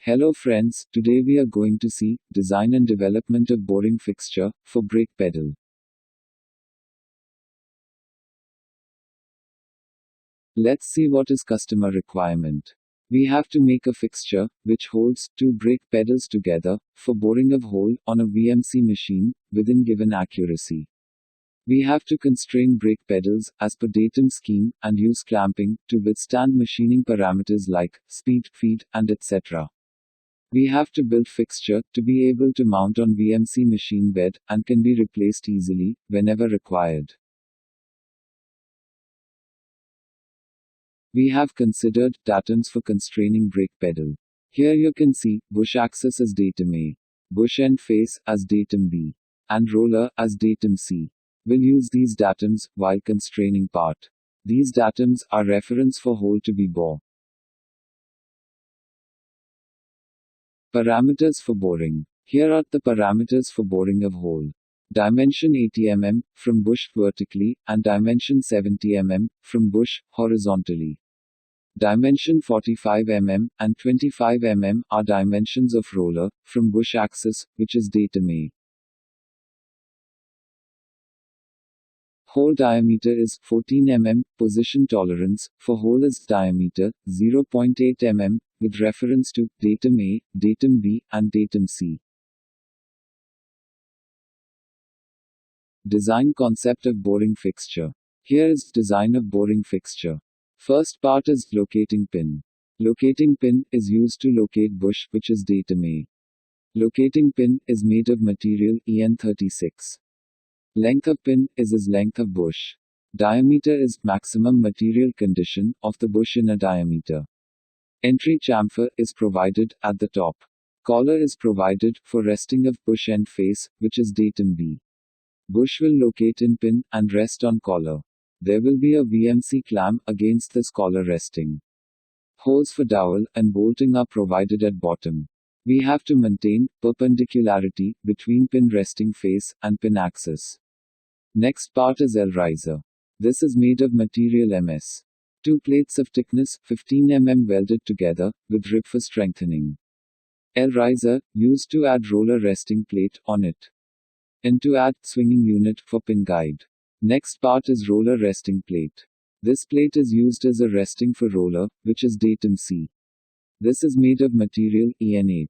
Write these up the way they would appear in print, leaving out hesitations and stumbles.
Hello friends, today we are going to see design and development of boring fixture for brake pedal. Let's see what is customer requirement. We have to make a fixture which holds two brake pedals together for boring of hole on a VMC machine within given accuracy. We have to constrain brake pedals as per datum scheme and use clamping to withstand machining parameters like speed, feed, and etc. We have to build fixture to be able to mount on VMC machine bed and can be replaced easily whenever required. We have considered datums for constraining brake pedal. Here you can see bush axis as datum A, bush end face as datum B, and roller as datum C. We'll use these datums while constraining part. These datums are reference for hole to be bore. Parameters for boring. Here are the parameters for boring of hole. Dimension 80 mm from bush vertically and dimension 70 mm from bush horizontally. Dimension 45 mm and 25 mm are dimensions of roller from bush axis, which is datum A. Hole diameter is 14 mm, position tolerance for hole is diameter 0.8 mm, with reference to datum A, datum B, and datum C. Design concept of boring fixture. Here is design of boring fixture. First part is locating pin. Locating pin is used to locate bush, which is datum A. Locating pin is made of material EN36. Length of pin is as length of bush. Diameter is maximum material condition of the bush in a diameter. Entry chamfer is provided at the top. Collar is provided for resting of bush end face, which is datum B. Bush will locate in pin and rest on collar. There will be a VMC clamp against this collar resting. Holes for dowel and bolting are provided at bottom. We have to maintain perpendicularity between pin resting face and pin axis. Next part is L riser. This is made of material MS. Two plates of thickness 15 mm welded together with rib for strengthening. L riser used to add roller resting plate on it. And to add swinging unit for pin guide. Next part is roller resting plate. This plate is used as a resting for roller, which is datum C. This is made of material EN8.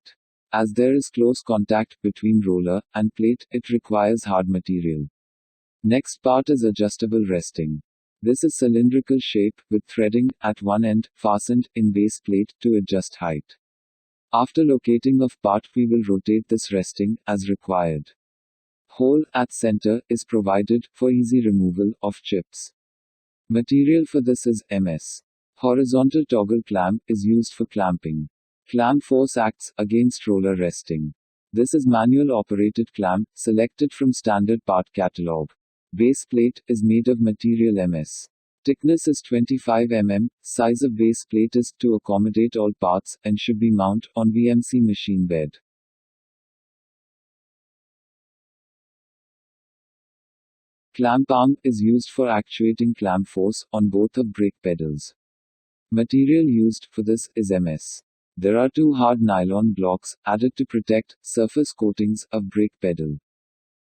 As there is close contact between roller and plate, it requires hard material. Next part is adjustable resting. This is cylindrical shape with threading at one end fastened in base plate to adjust height. After locating of part, we will rotate this resting as required. Hole at center is provided for easy removal of chips. Material for this is MS. Horizontal toggle clamp is used for clamping. Clamp force acts against roller resting. This is manual operated clamp selected from standard part catalog. Base plate is made of material MS. Thickness is 25 mm. Size of base plate is to accommodate all parts and should be mounted on VMC machine bed. Clamp arm is used for actuating clamp force on both of brake pedals. Material used for this is MS. There are two hard nylon blocks added to protect surface coatings of brake pedal.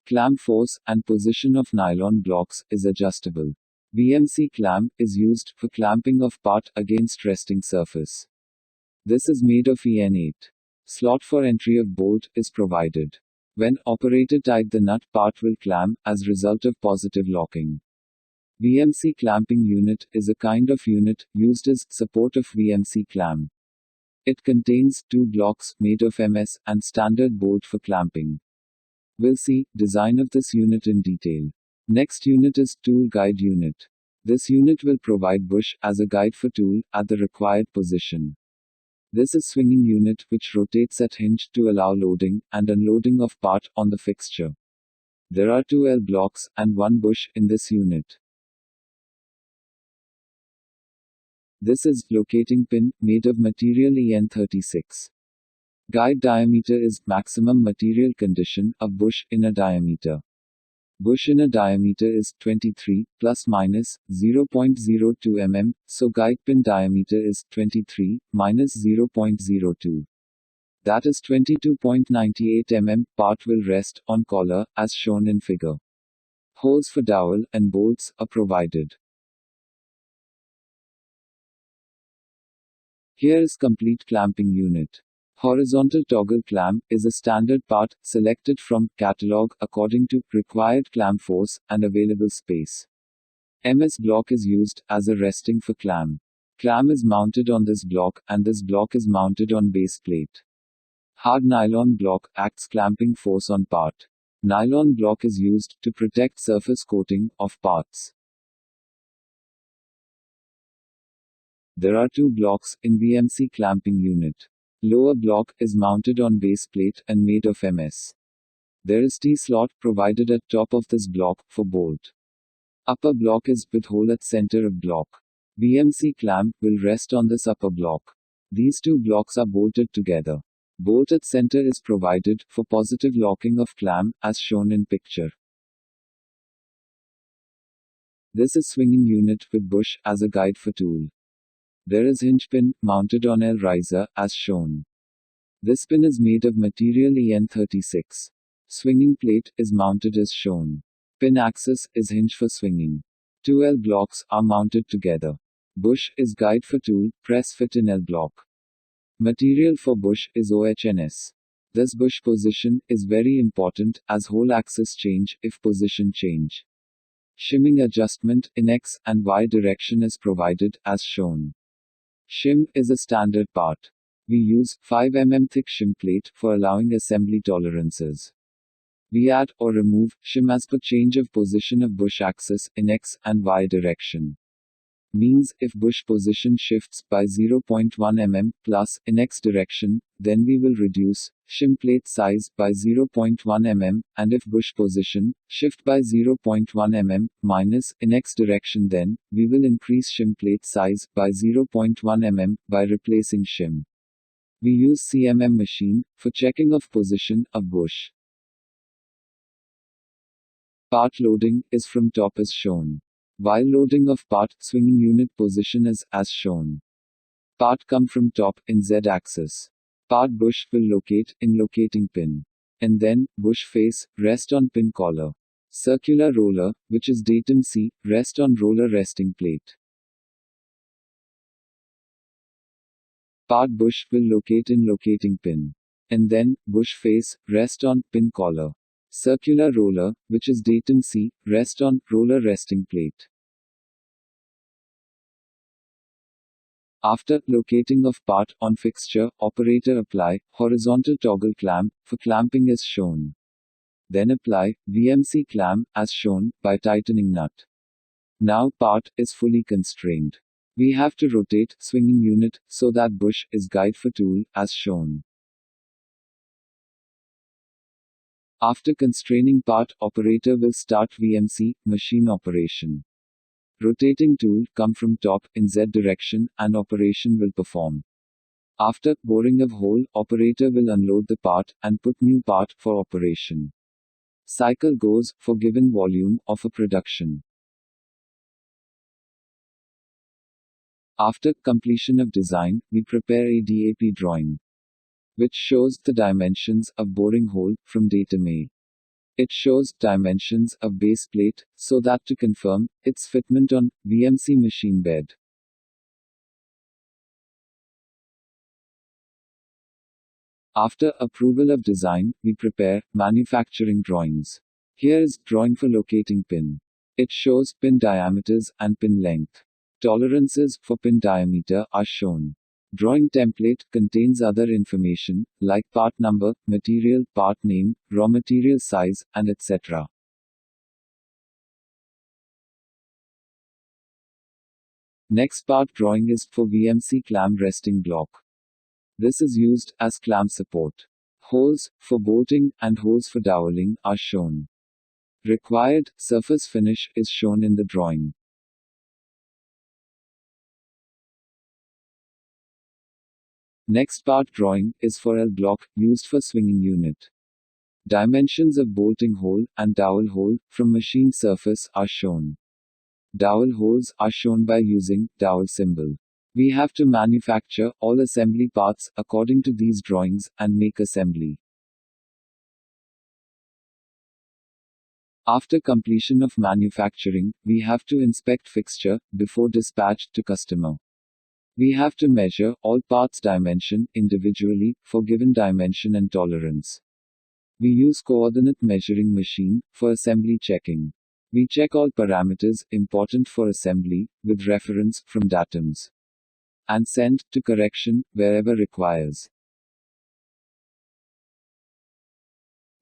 Clamp force and position of nylon blocks is adjustable. VMC clamp is used for clamping of part against resting surface. This is made of EN8. Slot for entry of bolt is provided. When operator tight the nut, part will clamp as result of positive locking. VMC clamping unit is a kind of unit used as support of VMC clamp. It contains two blocks made of MS and standard bolt for clamping. We'll see design of this unit in detail. Next unit is tool guide unit. This unit will provide bush as a guide for tool at the required position. This is swinging unit which rotates at hinge to allow loading and unloading of part on the fixture. There are two L blocks and one bush in this unit. This is locating pin made of material EN36. Guide diameter is maximum material condition of bush in a diameter. Bush in a diameter is 23 plus minus 0.02 mm, so guide pin diameter is 23 minus 0.02. that is 22.98 mm, part will rest on collar, as shown in figure. Holes for dowel and bolts are provided. Here is complete clamping unit. Horizontal toggle clamp is a standard part, selected from catalog according to required clamp force and available space. MS block is used as a resting for clamp. Clamp is mounted on this block, and this block is mounted on base plate. Hard nylon block acts clamping force on part. Nylon block is used to protect surface coating of parts. There are two blocks in VMC clamping unit. Lower block is mounted on base plate and made of MS. There is T-slot provided at top of this block for bolt. Upper block is with hole at center of block. VMC clamp will rest on this upper block. These two blocks are bolted together. Bolt at center is provided for positive locking of clamp, as shown in picture. This is swinging unit with bush as a guide for tool. There is hinge pin mounted on L riser, as shown. This pin is made of material EN36. Swinging plate is mounted as shown. Pin axis is hinge for swinging. Two L blocks are mounted together. Bush is guide for tool, press fit in L block. Material for bush is OHNS. This bush position is very important, as hole axis change if position change. Shimming adjustment in X and Y direction is provided, as shown. Shim is a standard part. We use 5 mm thick shim plate for allowing assembly tolerances. We add or remove shim as per change of position of bush axis in X and Y direction. Means if bush position shifts by 0.1 mm plus in X direction, then we will reduce shim plate size by 0.1 mm, and if bush position shift by 0.1 mm minus in X direction, then we will increase shim plate size by 0.1 mm by replacing shim. We use CMM machine for checking of position of bush. Part loading is from top as shown. While loading of part, swinging unit position is as shown. Part come from top in Z axis. Part bush will locate in locating pin. And then, bush face, rest on pin collar. Circular roller, which is datum C, rest on roller resting plate. Part bush will locate in locating pin. And then, bush face, rest on pin collar. Circular roller, which is datum C, rest on roller resting plate. After locating of part on fixture, operator apply horizontal toggle clamp for clamping is shown. Then apply VMC clamp as shown by tightening nut. Now part is fully constrained. We have to rotate swinging unit so that bush is guide for tool as shown. After constraining part, operator will start VMC machine operation. Rotating tool come from top in Z direction and operation will perform. After boring of hole, operator will unload the part and put new part for operation. Cycle goes for given volume of a production. After completion of design, we prepare a DAP drawing, which shows the dimensions of boring hole from datum A. It shows dimensions of base plate, so that to confirm its fitment on VMC machine bed. After approval of design, we prepare manufacturing drawings. Here is drawing for locating pin. It shows pin diameters and pin length. Tolerances for pin diameter are shown. Drawing template contains other information, like part number, material, part name, raw material size, and etc. Next part drawing is for VMC clamp resting block. This is used as clamp support. Holes for bolting and holes for doweling are shown. Required surface finish is shown in the drawing. Next part drawing is for L block, used for swinging unit. Dimensions of bolting hole and dowel hole from machine surface are shown. Dowel holes are shown by using dowel symbol. We have to manufacture all assembly parts according to these drawings and make assembly. After completion of manufacturing, we have to inspect fixture before dispatch to customer. We have to measure all parts dimension individually for given dimension and tolerance. We use coordinate measuring machine for assembly checking. We check all parameters important for assembly with reference from datums and send to correction wherever requires.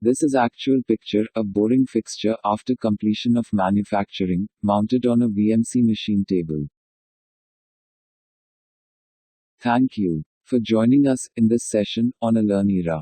This is actual picture of boring fixture after completion of manufacturing, mounted on a VMC machine table. Thank you for joining us in this session on ELearnEra.